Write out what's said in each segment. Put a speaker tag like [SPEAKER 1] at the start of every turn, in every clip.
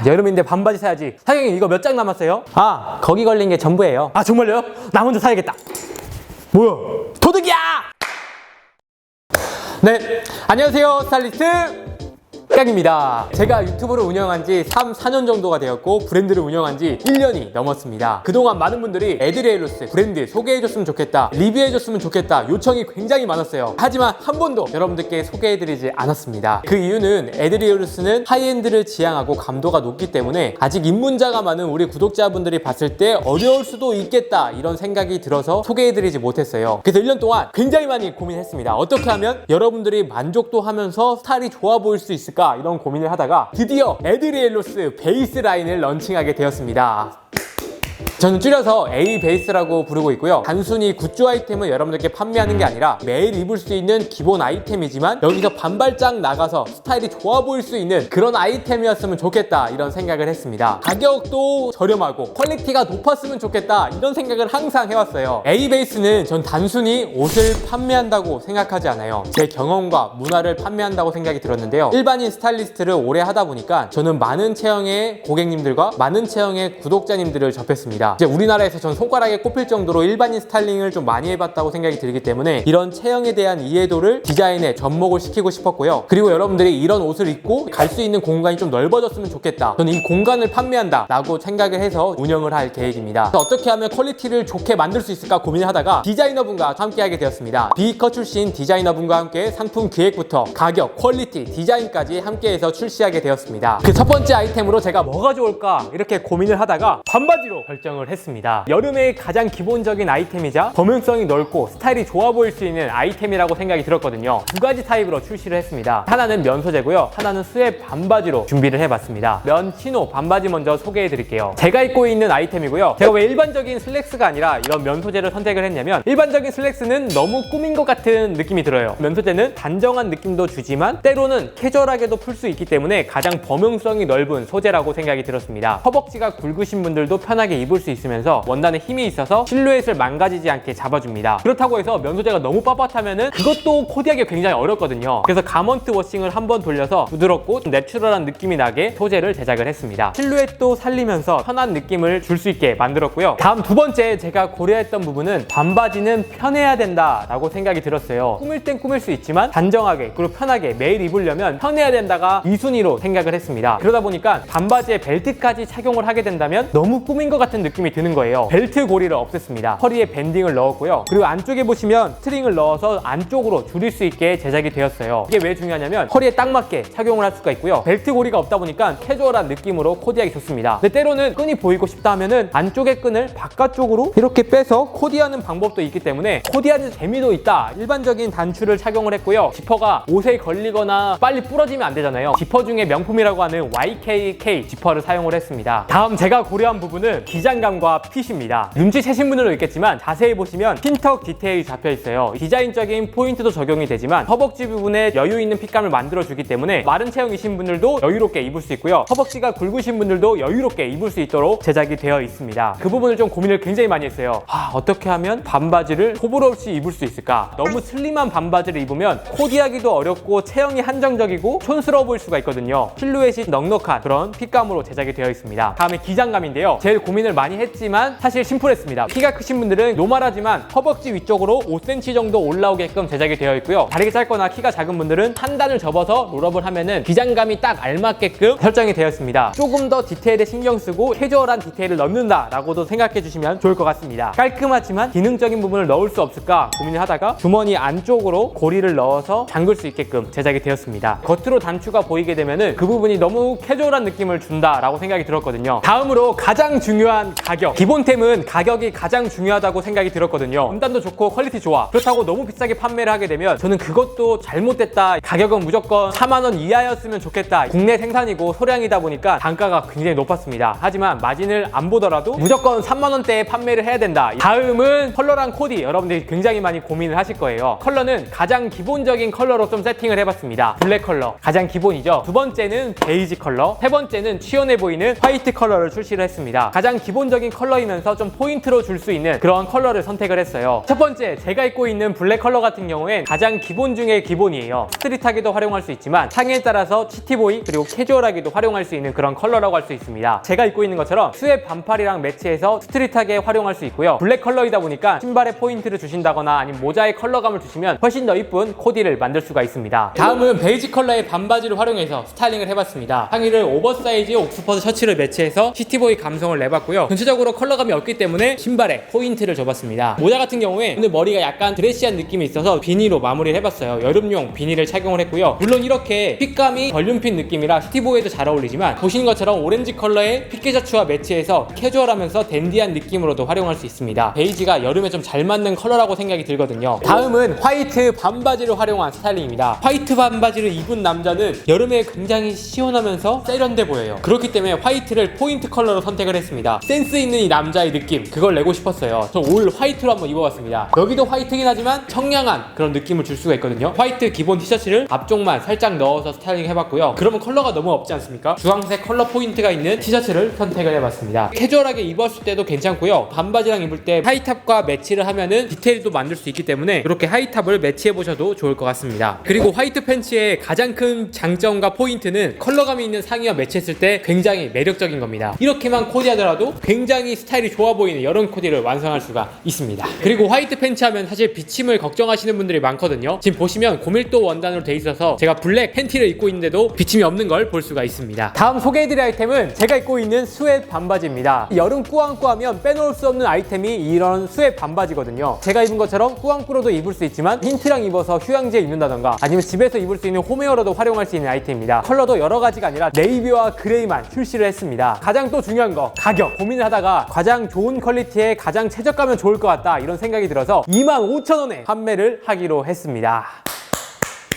[SPEAKER 1] 여름인데 반바지 사야지. 사장님 이거 몇 장 남았어요? 거기 걸린 게 전부예요. 정말요? 나 먼저 사야겠다. 뭐야? 도둑이야! 네, 안녕하세요. 스타일리스트 깍입니다. 제가 유튜브를 운영한 지 4년 정도가 되었고 브랜드를 운영한 지 1년이 넘었습니다. 그동안 많은 분들이 에드리엘로스 브랜드 소개해줬으면 좋겠다, 리뷰해줬으면 좋겠다 요청이 굉장히 많았어요. 하지만 한 번도 여러분들께 소개해드리지 않았습니다. 그 이유는 에드리엘로스는 하이엔드를 지향하고 감도가 높기 때문에 아직 입문자가 많은 우리 구독자분들이 봤을 때 어려울 수도 있겠다 이런 생각이 들어서 소개해드리지 못했어요. 그래서 1년 동안 굉장히 많이 고민했습니다. 어떻게 하면 여러분들이 만족도 하면서 스타일이 좋아 보일 수 있을까 이런 고민을 하다가 드디어 에드리엘로스 베이스 라인을 런칭하게 되었습니다. 저는 줄여서 A 베이스라고 부르고 있고요. 단순히 굿즈 아이템을 여러분들께 판매하는 게 아니라 매일 입을 수 있는 기본 아이템이지만 여기서 반발짝 나가서 스타일이 좋아 보일 수 있는 그런 아이템이었으면 좋겠다 이런 생각을 했습니다. 가격도 저렴하고 퀄리티가 높았으면 좋겠다 이런 생각을 항상 해왔어요. A 베이스는 전 단순히 옷을 판매한다고 생각하지 않아요. 제 경험과 문화를 판매한다고 생각이 들었는데요. 일반인 스타일리스트를 오래 하다 보니까 저는 많은 체형의 고객님들과 많은 체형의 구독자님들을 접했습니다. 이제 우리나라에서 전 손가락에 꼽힐 정도로 일반인 스타일링을 좀 많이 해봤다고 생각이 들기 때문에 이런 체형에 대한 이해도를 디자인에 접목을 시키고 싶었고요. 그리고 여러분들이 이런 옷을 입고 갈 수 있는 공간이 좀 넓어졌으면 좋겠다, 저는 이 공간을 판매한다 라고 생각을 해서 운영을 할 계획입니다. 그래서 어떻게 하면 퀄리티를 좋게 만들 수 있을까 고민을 하다가 디자이너분과 함께 하게 되었습니다. 비컷 출신 디자이너분과 함께 상품 기획부터 가격, 퀄리티, 디자인까지 함께해서 출시하게 되었습니다. 그 첫 번째 아이템으로 제가 뭐가 좋을까 이렇게 고민을 하다가 반바지로 결정을 했습니다. 여름의 가장 기본적인 아이템이자 범용성이 넓고 스타일이 좋아 보일 수 있는 아이템이라고 생각이 들었거든요. 두 가지 타입으로 출시를 했습니다. 하나는 면 소재고요, 하나는 스웨트 반바지로 준비를 해봤습니다. 면 치노 반바지 먼저 소개해 드릴게요. 제가 입고 있는 아이템이고요. 제가 왜 일반적인 슬랙스가 아니라 이런 면 소재를 선택을 했냐면 일반적인 슬랙스는 너무 꾸민 것 같은 느낌이 들어요. 면 소재는 단정한 느낌도 주지만 때로는 캐주얼하게도 풀 수 있기 때문에 가장 범용성이 넓은 소재라고 생각이 들었습니다. 허벅지가 굵으신 분들도 편하게 입을 수 있으면서 원단에 힘이 있어서 실루엣을 망가지지 않게 잡아줍니다. 그렇다고 해서 면 소재가 너무 빳빳하면은 그것도 코디하기 굉장히 어렵거든요. 그래서 가먼트 워싱을 한번 돌려서 부드럽고 내추럴한 느낌이 나게 소재를 제작을 했습니다. 실루엣도 살리면서 편한 느낌을 줄 수 있게 만들었고요. 다음 두 번째 제가 고려했던 부분은 반바지는 편해야 된다 라고 생각이 들었어요. 꾸밀 땐 꾸밀 수 있지만 단정하게 그리고 편하게 매일 입으려면 편해야 된다가 2순위로 생각을 했습니다. 그러다 보니까 반바지에 벨트까지 착용을 하게 된다면 너무 꾸민 것 같은 느낌이 드는 거예요. 벨트 고리를 없앴습니다. 허리에 밴딩을 넣었고요. 그리고 안쪽에 보시면 스트링을 넣어서 안쪽으로 줄일 수 있게 제작이 되었어요. 이게 왜 중요하냐면 허리에 딱 맞게 착용을 할 수가 있고요. 벨트 고리가 없다 보니까 캐주얼한 느낌으로 코디하기 좋습니다. 근데 때로는 끈이 보이고 싶다 하면은 안쪽의 끈을 바깥쪽으로 이렇게 빼서 코디하는 방법도 있기 때문에 코디하는 재미도 있다. 일반적인 단추를 착용을 했고요. 지퍼가 옷에 걸리거나 빨리 부러지면 안 되잖아요. 지퍼 중에 명품이라고 하는 YKK 지퍼를 사용을 했습니다. 다음 제가 고려한 부분은 기장감과 핏입니다. 눈치채신 분들도 있겠지만 자세히 보시면 핀턱 디테일이 잡혀 있어요. 디자인적인 포인트도 적용이 되지만 허벅지 부분에 여유 있는 핏감을 만들어주기 때문에 마른 체형이신 분들도 여유롭게 입을 수 있고요. 허벅지가 굵으신 분들도 여유롭게 입을 수 있도록 제작이 되어 있습니다. 그 부분을 좀 고민을 굉장히 많이 했어요. 어떻게 하면 반바지를 호불호 없이 입을 수 있을까? 너무 슬림한 반바지를 입으면 코디하기도 어렵고 체형이 한정적이고 촌스러워 보일 수가 있거든요. 실루엣이 넉넉한 그런 핏감으로 제작이 되어 있습니다. 다음에 기장감인데요. 제일 고민을 많이 했지만 사실 심플했습니다. 키가 크신 분들은 노멀하지만 허벅지 위쪽으로 5cm 정도 올라오게끔 제작이 되어 있고요. 다리가 짧거나 키가 작은 분들은 한 단을 접어서 롤업을 하면은 기장감이 딱 알맞게끔 설정이 되어 있습니다. 조금 더 디테일에 신경 쓰고 캐주얼한 디테일을 넣는다 라고도 생각해 주시면 좋을 것 같습니다. 깔끔하지만 기능적인 부분을 넣을 수 없을까 고민을 하다가 주머니 안쪽으로 고리를 넣어서 잠글 수 있게끔 제작이 되었습니다. 겉으로 단추가 보이게 되면은 그 부분이 너무 캐주얼한 느낌을 준다 라고 생각이 들었거든요. 다음으로 가장 중요한 가격. 기본템은 가격이 가장 중요하다고 생각이 들었거든요. 원단도 좋고 퀄리티 좋아. 그렇다고 너무 비싸게 판매를 하게 되면 저는 그것도 잘못됐다. 가격은 무조건 4만 원 이하였으면 좋겠다. 국내 생산이고 소량이다 보니까 단가가 굉장히 높았습니다. 하지만 마진을 안 보더라도 무조건 3만 원대에 판매를 해야 된다. 다음은 컬러랑 코디. 여러분들이 굉장히 많이 고민을 하실 거예요. 컬러는 가장 기본적인 컬러로 좀 세팅을 해봤습니다. 블랙 컬러 가장 기본이죠. 두 번째는 베이지 컬러, 세 번째는 취연해 보이는 화이트 컬러를 출시를 했습니다. 가장 기본적인 기본적인 컬러이면서 좀 포인트로 줄 수 있는 그런 컬러를 선택을 했어요. 첫 번째, 제가 입고 있는 블랙 컬러 같은 경우엔 가장 기본 중에 기본이에요. 스트릿하게도 활용할 수 있지만 상의에 따라서 시티보이 그리고 캐주얼하게도 활용할 수 있는 그런 컬러라고 할 수 있습니다. 제가 입고 있는 것처럼 스웨 반팔이랑 매치해서 스트릿하게 활용할 수 있고요. 블랙 컬러이다 보니까 신발에 포인트를 주신다거나 아니면 모자에 컬러감을 주시면 훨씬 더 이쁜 코디를 만들 수가 있습니다. 다음은 베이지 컬러의 반바지를 활용해서 스타일링을 해봤습니다. 상의를 오버사이즈 옥스퍼드 셔츠를 매치해서 시티보이 감성을 내봤고요. 전체적으로 컬러감이 없기 때문에 신발에 포인트를 줘봤습니다. 모자 같은 경우에 오늘 머리가 약간 드레시한 느낌이 있어서 비니로 마무리를 해봤어요. 여름용 비니를 착용을 했고요. 물론 이렇게 핏감이 벌륨핏 느낌이라 시티보이에도 잘 어울리지만 보시는 것처럼 오렌지 컬러의 핏게 셔츠와 매치해서 캐주얼하면서 댄디한 느낌으로도 활용할 수 있습니다. 베이지가 여름에 좀 잘 맞는 컬러라고 생각이 들거든요. 다음은 화이트 반바지를 활용한 스타일링입니다. 화이트 반바지를 입은 남자는 여름에 굉장히 시원하면서 세련돼 보여요. 그렇기 때문에 화이트를 포인트 컬러로 선택을 했습니다. 센스 있는 이 남자의 느낌, 그걸 내고 싶었어요. 저 올 화이트로 한번 입어봤습니다. 여기도 화이트긴 하지만 청량한 그런 느낌을 줄 수가 있거든요. 화이트 기본 티셔츠를 앞쪽만 살짝 넣어서 스타일링 해봤고요. 그러면 컬러가 너무 없지 않습니까? 주황색 컬러 포인트가 있는 티셔츠를 선택을 해봤습니다. 캐주얼하게 입었을 때도 괜찮고요. 반바지랑 입을 때 하이탑과 매치를 하면은 디테일도 만들 수 있기 때문에 이렇게 하이탑을 매치해보셔도 좋을 것 같습니다. 그리고 화이트 팬츠의 가장 큰 장점과 포인트는 컬러감이 있는 상의와 매치했을 때 굉장히 매력적인 겁니다. 이렇게만 코디하더라도 굉장히 스타일이 좋아 보이는 여름 코디를 완성할 수가 있습니다. 그리고 화이트 팬츠 하면 사실 비침을 걱정하시는 분들이 많거든요. 지금 보시면 고밀도 원단으로 돼 있어서 제가 블랙 팬티를 입고 있는데도 비침이 없는 걸 볼 수가 있습니다. 다음 소개해드릴 아이템은 제가 입고 있는 스웨트 반바지입니다. 여름 꾸안꾸하면 빼놓을 수 없는 아이템이 이런 스웨트 반바지거든요. 제가 입은 것처럼 꾸안꾸로도 입을 수 있지만 힌트랑 입어서 휴양지에 입는다던가 아니면 집에서 입을 수 있는 홈웨어로도 활용할 수 있는 아이템입니다. 컬러도 여러 가지가 아니라 네이비와 그레이만 출시를 했습니다. 가장 또 중요한 거, 가격. 고민을 하다가 가장 좋은 퀄리티에 가장 최저가면 좋을 것 같다 이런 생각이 들어서 25,000원에 판매를 하기로 했습니다.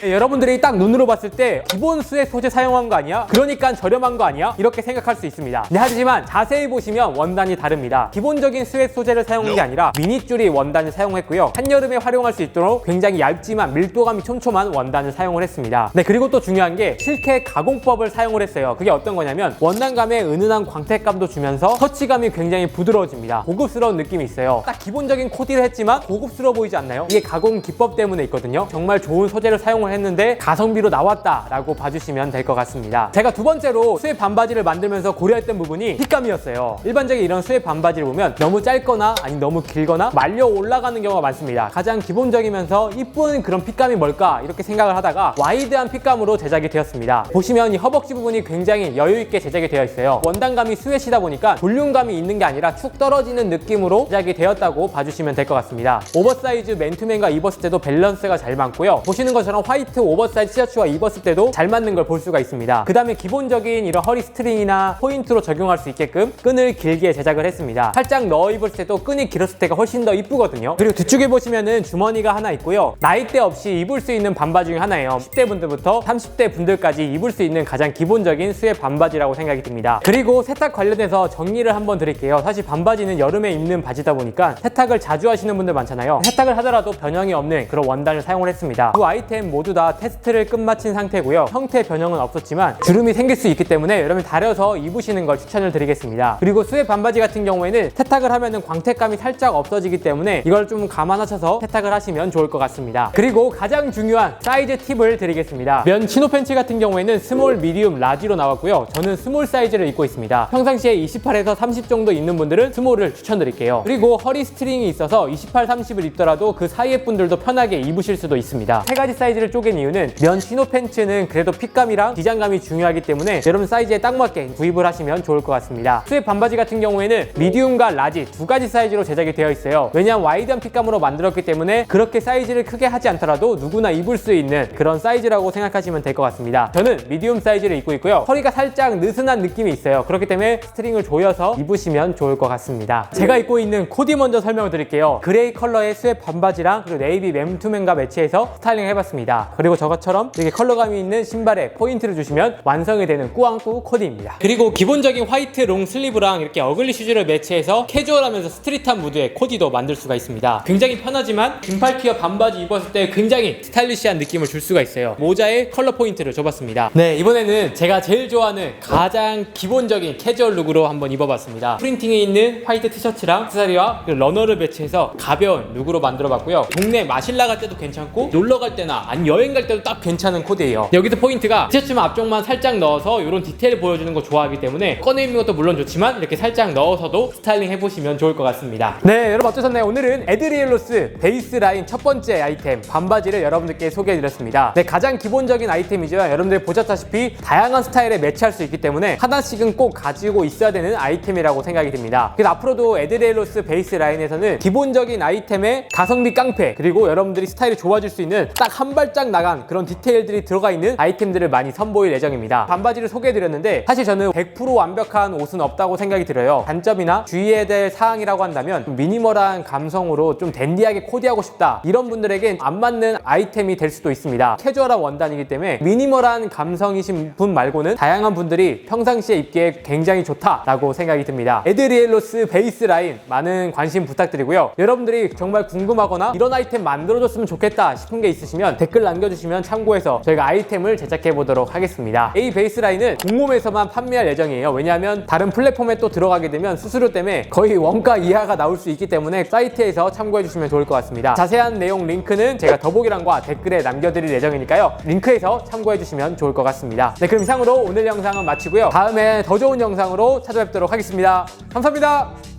[SPEAKER 1] 여러분들이 딱 눈으로 봤을 때 기본 스웨트 소재 사용한 거 아니야? 그러니까 저렴한 거 아니야? 이렇게 생각할 수 있습니다. 하지만 자세히 보시면 원단이 다릅니다. 기본적인 스웨트 소재를 사용한 게 아니라 미니줄이 원단을 사용했고요. 한여름에 활용할 수 있도록 굉장히 얇지만 밀도감이 촘촘한 원단을 사용을 했습니다. 네, 그리고 또 중요한 게 실케 가공법을 사용을 했어요. 그게 어떤 거냐면 원단감에 은은한 광택감도 주면서 터치감이 굉장히 부드러워집니다. 고급스러운 느낌이 있어요. 딱 기본적인 코디를 했지만 고급스러워 보이지 않나요? 이게 가공 기법 때문에 있거든요. 정말 좋은 소재를 사용을 했는데 가성비로 나왔다라고 봐주시면 될 것 같습니다. 제가 두 번째로 스웨트 반바지를 만들면서 고려했던 부분이 핏감이었어요. 일반적인 이런 스웨트 반바지를 보면 너무 짧거나 아니면 너무 길거나 말려 올라가는 경우가 많습니다. 가장 기본적이면서 이쁜 그런 핏감이 뭘까 이렇게 생각을 하다가 와이드한 핏감으로 제작이 되었습니다. 보시면 이 허벅지 부분이 굉장히 여유있게 제작이 되어 있어요. 원단감이 스웨시다 보니까 볼륨감이 있는 게 아니라 축 떨어지는 느낌으로 제작이 되었다고 봐주시면 될 것 같습니다. 오버사이즈 맨투맨과 입었을 때도 밸런스가 잘 맞고요. 보시는 것처럼 화이트 오버사이즈 티셔츠와 입었을 때도 잘 맞는 걸 볼 수가 있습니다. 그 다음에 기본적인 이런 허리 스트링이나 포인트로 적용할 수 있게끔 끈을 길게 제작을 했습니다. 살짝 넣어 입었을 때도 끈이 길었을 때가 훨씬 더 이쁘거든요. 그리고 뒤쪽에 보시면은 주머니가 하나 있고요. 나이대 없이 입을 수 있는 반바지 중에 하나예요. 10대 분들부터 30대 분들까지 입을 수 있는 가장 기본적인 스웨트 반바지라고 생각이 듭니다. 그리고 세탁 관련해서 정리를 한번 드릴게요. 사실 반바지는 여름에 입는 바지다 보니까 세탁을 자주 하시는 분들 많잖아요. 세탁을 하더라도 변형이 없는 그런 원단을 사용을 했습니다. 두 아이템 모두 다 테스트를 끝마친 상태고요. 형태 변형은 없었지만 주름이 생길 수 있기 때문에 여러분 다려서 입으시는 걸 추천을 드리겠습니다. 그리고 스웨트 반바지 같은 경우에는 세탁을 하면은 광택감이 살짝 없어지기 때문에 이걸 좀 감안하셔서 세탁을 하시면 좋을 것 같습니다. 그리고 가장 중요한 사이즈 팁을 드리겠습니다. 면 치노 팬츠 같은 경우에는 스몰, 미디움, 라지로 나왔고요. 저는 스몰 사이즈를 입고 있습니다. 평상시에 28에서 30 정도 입는 분들은 스몰을 추천드릴게요. 그리고 허리 스트링이 있어서 28, 30을 입더라도 그 사이의 분들도 편하게 입으실 수도 있습니다. 세 가지 사이즈를 쪼갠 이유는 면 치노 팬츠는 그래도 핏감이랑 디자인감이 중요하기 때문에 여러분 사이즈에 딱 맞게 구입을 하시면 좋을 것 같습니다. 스웨트 반바지 같은 경우에는 미디움과 라지 두 가지 사이즈로 제작이 되어 있어요. 왜냐하면 와이드한 핏감으로 만들었기 때문에 그렇게 사이즈를 크게 하지 않더라도 누구나 입을 수 있는 그런 사이즈라고 생각하시면 될 것 같습니다. 저는 미디움 사이즈를 입고 있고요. 허리가 살짝 느슨한 느낌이 있어요. 그렇기 때문에 스트링을 조여서 입으시면 좋을 것 같습니다. 제가 입고 있는 코디 먼저 설명을 드릴게요. 그레이 컬러의 스웨트 반바지랑 그리고 네이비 맨투맨과 매치해서 스타일링 해봤습니다. 있습니다. 그리고 저것처럼 이렇게 컬러감이 있는 신발에 포인트를 주시면 완성이 되는 꾸안꾸 코디입니다. 그리고 기본적인 화이트 롱 슬리브랑 이렇게 어글리 슈즈를 매치해서 캐주얼하면서 스트릿한 무드의 코디도 만들 수가 있습니다. 굉장히 편하지만 긴팔 티어 반바지 입었을 때 굉장히 스타일리시한 느낌을 줄 수가 있어요. 모자에 컬러 포인트를 줘봤습니다. 네, 이번에는 제가 제일 좋아하는 가장 기본적인 캐주얼 룩으로 한번 입어봤습니다. 프린팅이 있는 화이트 티셔츠랑 액세서리와 러너를 매치해서 가벼운 룩으로 만들어봤고요. 동네 마실 나갈 때도 괜찮고 놀러 갈 때나 아니 여행 갈 때도 딱 괜찮은 코디예요. 여기서 포인트가 티셔츠만 앞쪽만 살짝 넣어서 이런 디테일 보여주는 거 좋아하기 때문에 꺼내 입는 것도 물론 좋지만 이렇게 살짝 넣어서도 스타일링 해보시면 좋을 것 같습니다. 네, 여러분 어떠셨나요? 오늘은 에드리엘로스 베이스 라인 첫 번째 아이템 반바지를 여러분들께 소개해드렸습니다. 네, 가장 기본적인 아이템이지만 여러분들 보셨다시피 다양한 스타일에 매치할 수 있기 때문에 하나씩은 꼭 가지고 있어야 되는 아이템이라고 생각이 듭니다. 그래서 앞으로도 에드리엘로스 베이스 라인에서는 기본적인 아이템에 가성비 깡패 그리고 여러분들이 스타일이 좋아질 수 있는 딱 한 발짝 나간 그런 디테일들이 들어가 있는 아이템들을 많이 선보일 예정입니다. 반바지를 소개해드렸는데 사실 저는 100% 완벽한 옷은 없다고 생각이 들어요. 단점이나 주의해야 될 사항이라고 한다면 미니멀한 감성으로 좀 댄디하게 코디하고 싶다 이런 분들에겐 안 맞는 아이템이 될 수도 있습니다. 캐주얼한 원단이기 때문에 미니멀한 감성이신 분 말고는 다양한 분들이 평상시에 입기에 굉장히 좋다라고 생각이 듭니다. 에드리엘로스 베이스 라인 많은 관심 부탁드리고요. 여러분들이 정말 궁금하거나 이런 아이템 만들어줬으면 좋겠다 싶은 게 있으시면 댓글 남겨주시면 참고해서 저희가 아이템을 제작해 보도록 하겠습니다. 이 베이스 라인은 공홈에서만 판매할 예정이에요. 왜냐하면 다른 플랫폼에 또 들어가게 되면 수수료 때문에 거의 원가 이하가 나올 수 있기 때문에 사이트에서 참고해 주시면 좋을 것 같습니다. 자세한 내용 링크는 제가 더보기란과 댓글에 남겨드릴 예정이니까요. 링크에서 참고해 주시면 좋을 것 같습니다. 네, 그럼 이상으로 오늘 영상은 마치고요. 다음에 더 좋은 영상으로 찾아뵙도록 하겠습니다. 감사합니다.